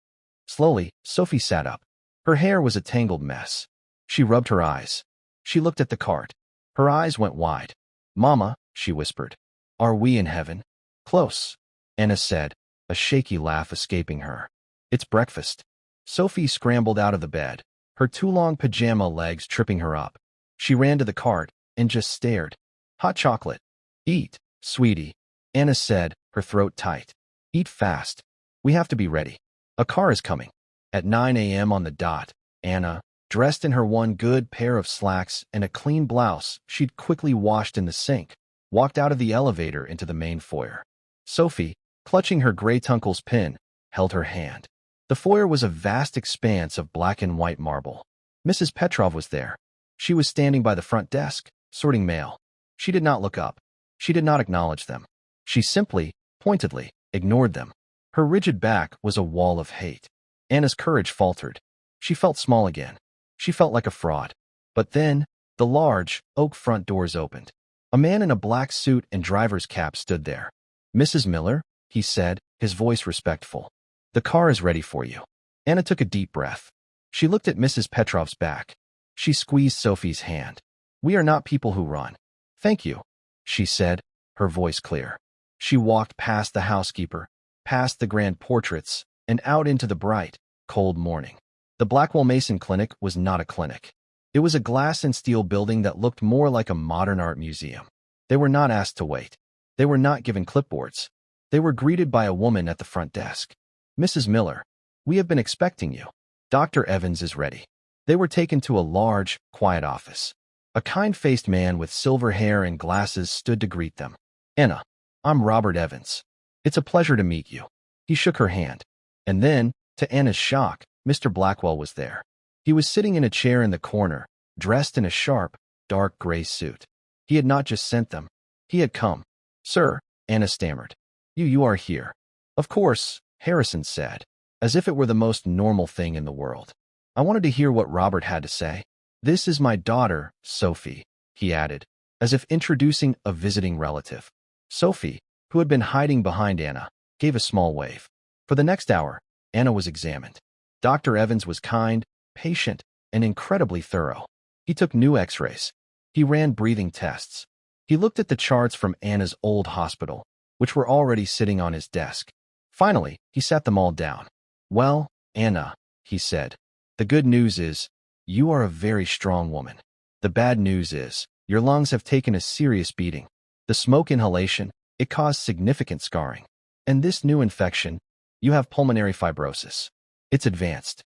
A: Slowly, Sophie sat up. Her hair was a tangled mess. She rubbed her eyes. She looked at the cart. Her eyes went wide. "Mama," she whispered. "Are we in heaven?" "Close," Anna said, a shaky laugh escaping her. "It's breakfast." Sophie scrambled out of the bed, her too long pajama legs tripping her up. She ran to the cart and just stared. "Hot chocolate." "Eat, sweetie," Anna said, her throat tight. "Eat fast. We have to be ready. A car is coming." At 9 a.m. on the dot, Anna, dressed in her one good pair of slacks and a clean blouse she'd quickly washed in the sink, walked out of the elevator into the main foyer. Sophie, clutching her Grey-Tunkle's pin, held her hand. The foyer was a vast expanse of black and white marble. Mrs. Petrov was there. She was standing by the front desk, sorting mail. She did not look up. She did not acknowledge them. She simply, pointedly, ignored them. Her rigid back was a wall of hate. Anna's courage faltered. She felt small again. She felt like a fraud. But then, the large, oak front doors opened. A man in a black suit and driver's cap stood there. "Mrs. Miller," he said, his voice respectful. "The car is ready for you." Anna took a deep breath. She looked at Mrs. Petrov's back. She squeezed Sophie's hand. "We are not people who run." "Thank you," she said, her voice clear. She walked past the housekeeper, past the grand portraits, and out into the bright, cold morning. The Blackwell Mason Clinic was not a clinic. It was a glass and steel building that looked more like a modern art museum. They were not asked to wait. They were not given clipboards. They were greeted by a woman at the front desk. "Mrs. Miller, we have been expecting you. Dr. Evans is ready." They were taken to a large, quiet office. A kind-faced man with silver hair and glasses stood to greet them. Anna, I'm Robert Evans. It's a pleasure to meet you. He shook her hand. And then, to Anna's shock, Mr. Blackwell was there. He was sitting in a chair in the corner, dressed in a sharp, dark gray suit. He had not just sent them. He had come. Sir, Anna stammered. You are here. Of course, Harrison said, as if it were the most normal thing in the world. I wanted to hear what Robert had to say. This is my daughter, Sophie, he added, as if introducing a visiting relative. Sophie, who had been hiding behind Anna, gave a small wave. For the next hour, Anna was examined. Dr. Evans was kind, patient, and incredibly thorough. He took new x-rays. He ran breathing tests. He looked at the charts from Anna's old hospital, which were already sitting on his desk. Finally, he sat them all down. Well, Anna, he said, the good news is, you are a very strong woman. The bad news is, your lungs have taken a serious beating. The smoke inhalation, it caused significant scarring. And this new infection, you have pulmonary fibrosis. It's advanced.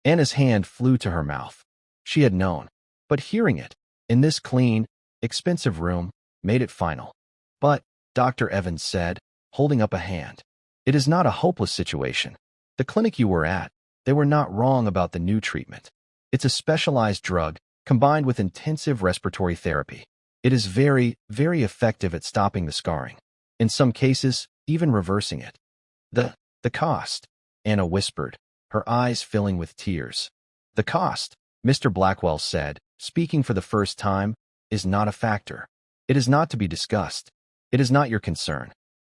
A: Anna's hand flew to her mouth. She had known. But hearing it, in this clean, expensive room, made it final. But, Dr. Evans said, holding up a hand, it is not a hopeless situation. The clinic you were at, they were not wrong about the new treatment. It's a specialized drug, combined with intensive respiratory therapy. It is very, very effective at stopping the scarring. In some cases, even reversing it. The cost, Anna whispered, her eyes filling with tears. The cost, Mr. Blackwell said, speaking for the first time, is not a factor. It is not to be discussed. It is not your concern.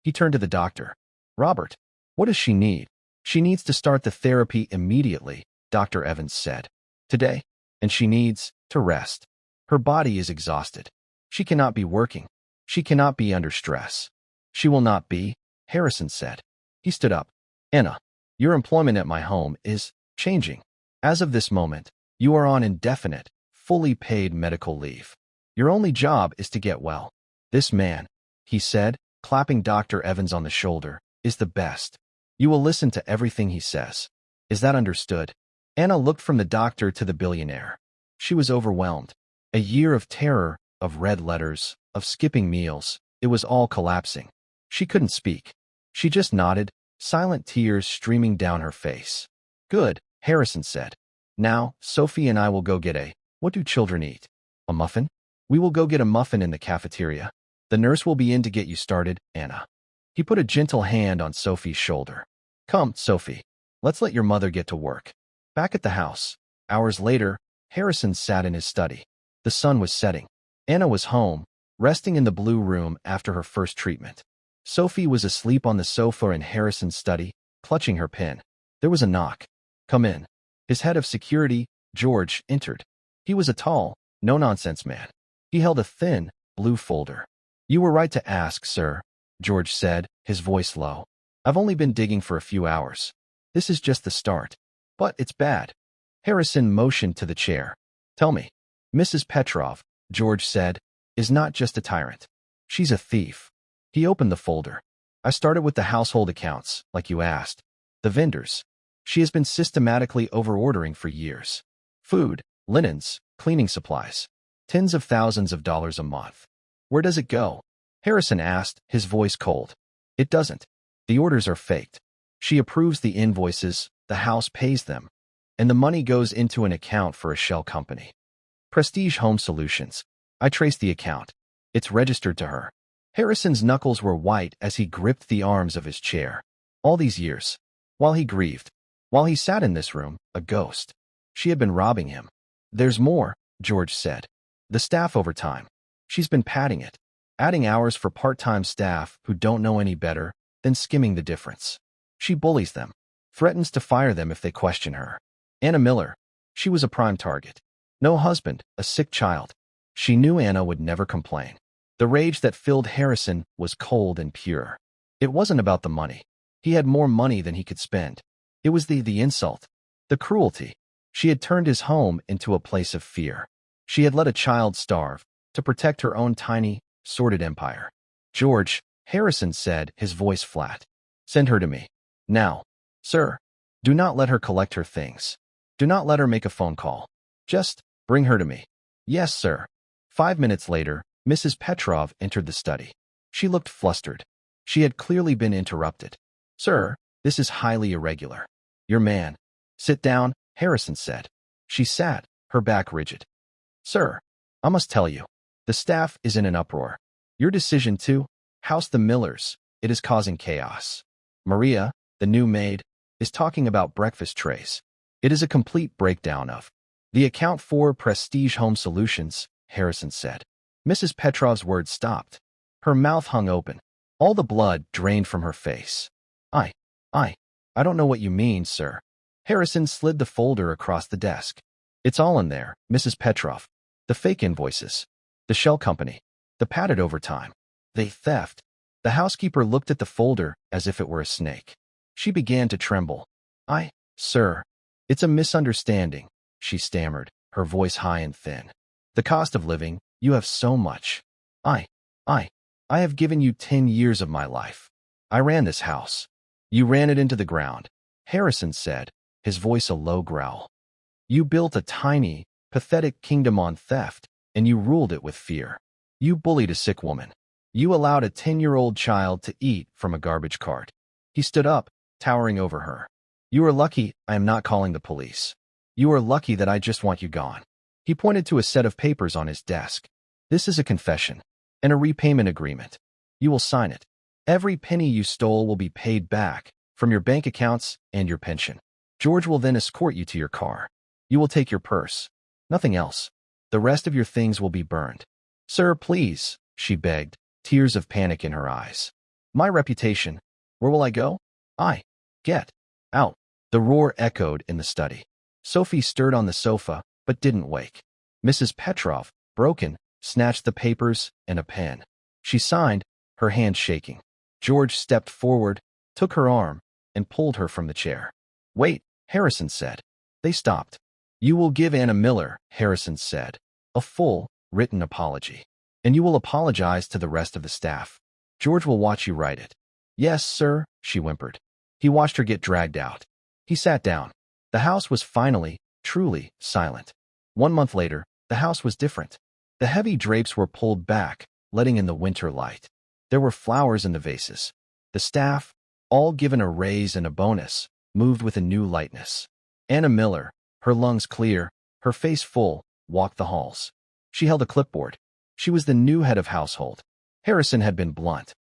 A: He turned to the doctor. Robert, what does she need? She needs to start the therapy immediately, Dr. Evans said. Today, and she needs to rest. Her body is exhausted. She cannot be working. She cannot be under stress. She will not be, Harrison said. He stood up. Anna, your employment at my home is changing. As of this moment, you are on indefinite, fully paid medical leave. Your only job is to get well. This man, he said, clapping Dr. Evans on the shoulder, is the best. You will listen to everything he says. Is that understood? Anna looked from the doctor to the billionaire. She was overwhelmed. A year of terror, of red letters, of skipping meals, it was all collapsing. She couldn't speak. She just nodded, silent tears streaming down her face. Good, Harrison said. Now, Sophie and I will go get what do children eat? A muffin? We will go get a muffin in the cafeteria. The nurse will be in to get you started, Anna. He put a gentle hand on Sophie's shoulder. Come, Sophie. Let's let your mother get to work. Back at the house, hours later, Harrison sat in his study. The sun was setting. Anna was home, resting in the blue room after her first treatment. Sophie was asleep on the sofa in Harrison's study, clutching her pen. There was a knock. Come in. His head of security, George, entered. He was a tall, no-nonsense man. He held a thin, blue folder. You were right to ask, sir, George said, his voice low. I've only been digging for a few hours. This is just the start. But it's bad. Harrison motioned to the chair. Tell me. Mrs. Petrov, George said, is not just a tyrant. She's a thief. He opened the folder. I started with the household accounts, like you asked. The vendors. She has been systematically overordering for years. Food, linens, cleaning supplies. Tens of thousands of dollars a month. Where does it go? Harrison asked, his voice cold. It doesn't. The orders are faked. She approves the invoices, the house pays them, and the money goes into an account for a shell company. Prestige Home Solutions. I traced the account. It's registered to her. Harrison's knuckles were white as he gripped the arms of his chair. All these years. While he grieved. While he sat in this room, a ghost. She had been robbing him. There's more, George said. The staff overtime. She's been padding it. Adding hours for part-time staff who don't know any better than skimming the difference. She bullies them. Threatens to fire them if they question her. Anna Miller. She was a prime target. No husband, a sick child. She knew Anna would never complain. The rage that filled Harrison was cold and pure. It wasn't about the money. He had more money than he could spend. It was the insult. The cruelty. She had turned his home into a place of fear. She had let a child starve to protect her own tiny, sordid empire. George, Harrison said, his voice flat. Send her to me. Now. Sir. Do not let her collect her things. Do not let her make a phone call. Just bring her to me. Yes, sir. 5 minutes later, Mrs. Petrov entered the study. She looked flustered. She had clearly been interrupted. Sir, this is highly irregular. Your man. Sit down, Harrison said. She sat, her back rigid. Sir, I must tell you, the staff is in an uproar. Your decision to house the Millers, it is causing chaos. Maria, the new maid, is talking about breakfast trays. It is a complete breakdown of the account for Prestige Home Solutions, Harrison said. Mrs. Petrov's words stopped. Her mouth hung open. All the blood drained from her face. I don't know what you mean, sir. Harrison slid the folder across the desk. It's all in there, Mrs. Petrov. The fake invoices. The shell company. The padded overtime. The theft. The housekeeper looked at the folder as if it were a snake. She began to tremble. Sir, it's a misunderstanding, she stammered, her voice high and thin. The cost of living, you have so much. I have given you 10 years of my life. I ran this house. You ran it into the ground, Harrison said, his voice a low growl. You built a tiny, pathetic kingdom on theft, and you ruled it with fear. You bullied a sick woman. You allowed a 10-year-old child to eat from a garbage cart. He stood up, towering over her. You are lucky I am not calling the police. You are lucky that I just want you gone. He pointed to a set of papers on his desk. This is a confession and a repayment agreement. You will sign it. Every penny you stole will be paid back from your bank accounts and your pension. George will then escort you to your car. You will take your purse. Nothing else. The rest of your things will be burned. Sir, please, she begged, tears of panic in her eyes. My reputation. Where will I go? Get out. The roar echoed in the study. Sophie stirred on the sofa, but didn't wake. Mrs. Petrov, broken, snatched the papers and a pen. She signed, her hand shaking. George stepped forward, took her arm, and pulled her from the chair. Wait, Harrison said. They stopped. You will give Anna Miller, Harrison said, a full, written apology. And you will apologize to the rest of the staff. George will watch you write it. Yes, sir, she whimpered. He watched her get dragged out. He sat down. The house was finally, truly, silent. 1 month later, the house was different. The heavy drapes were pulled back, letting in the winter light. There were flowers in the vases. The staff, all given a raise and a bonus, moved with a new lightness. Anna Miller, her lungs clear, her face full, walked the halls. She held a clipboard. She was the new head of household. Harrison had been blunt.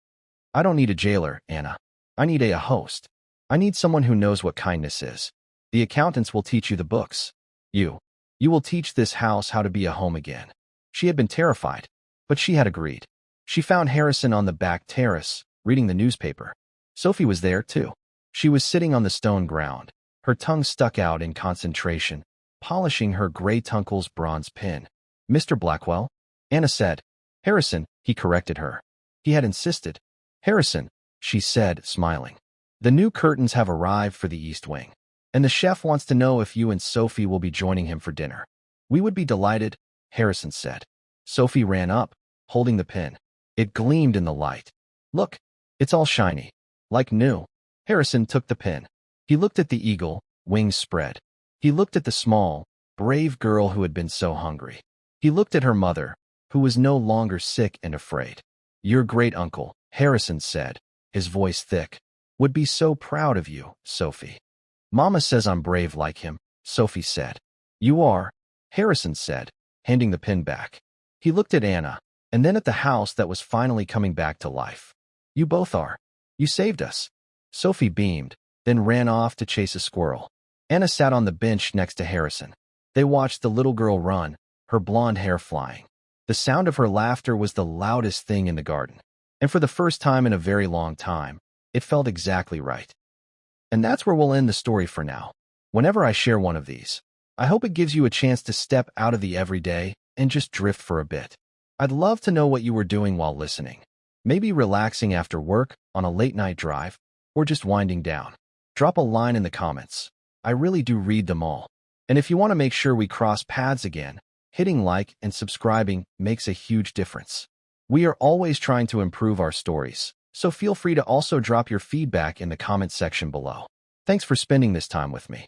A: I don't need a jailer, Anna. I need a host. I need someone who knows what kindness is. The accountants will teach you the books. You will teach this house how to be a home again. She had been terrified, but she had agreed. She found Harrison on the back terrace, reading the newspaper. Sophie was there, too. She was sitting on the stone ground, her tongue stuck out in concentration, polishing her great-uncle's bronze pin. Mr. Blackwell? Anna said. Harrison, he corrected her. He had insisted. Harrison, she said, smiling. The new curtains have arrived for the East Wing, and the chef wants to know if you and Sophie will be joining him for dinner. We would be delighted, Harrison said. Sophie ran up, holding the pin. It gleamed in the light. Look, it's all shiny, like new. Harrison took the pin. He looked at the eagle, wings spread. He looked at the small, brave girl who had been so hungry. He looked at her mother, who was no longer sick and afraid. Your great-uncle, Harrison said, his voice thick, would be so proud of you, Sophie. Mama says I'm brave like him, Sophie said. You are, Harrison said, handing the pin back. He looked at Anna, and then at the house that was finally coming back to life. You both are. You saved us. Sophie beamed, then ran off to chase a squirrel. Anna sat on the bench next to Harrison. They watched the little girl run, her blonde hair flying. The sound of her laughter was the loudest thing in the garden. And for the first time in a very long time, it felt exactly right. And that's where we'll end the story for now. Whenever I share one of these, I hope it gives you a chance to step out of the everyday and just drift for a bit. I'd love to know what you were doing while listening. Maybe relaxing after work, on a late-night drive, or just winding down. Drop a line in the comments. I really do read them all. And if you want to make sure we cross paths again, hitting like and subscribing makes a huge difference. We are always trying to improve our stories, so feel free to also drop your feedback in the comment section below. Thanks for spending this time with me.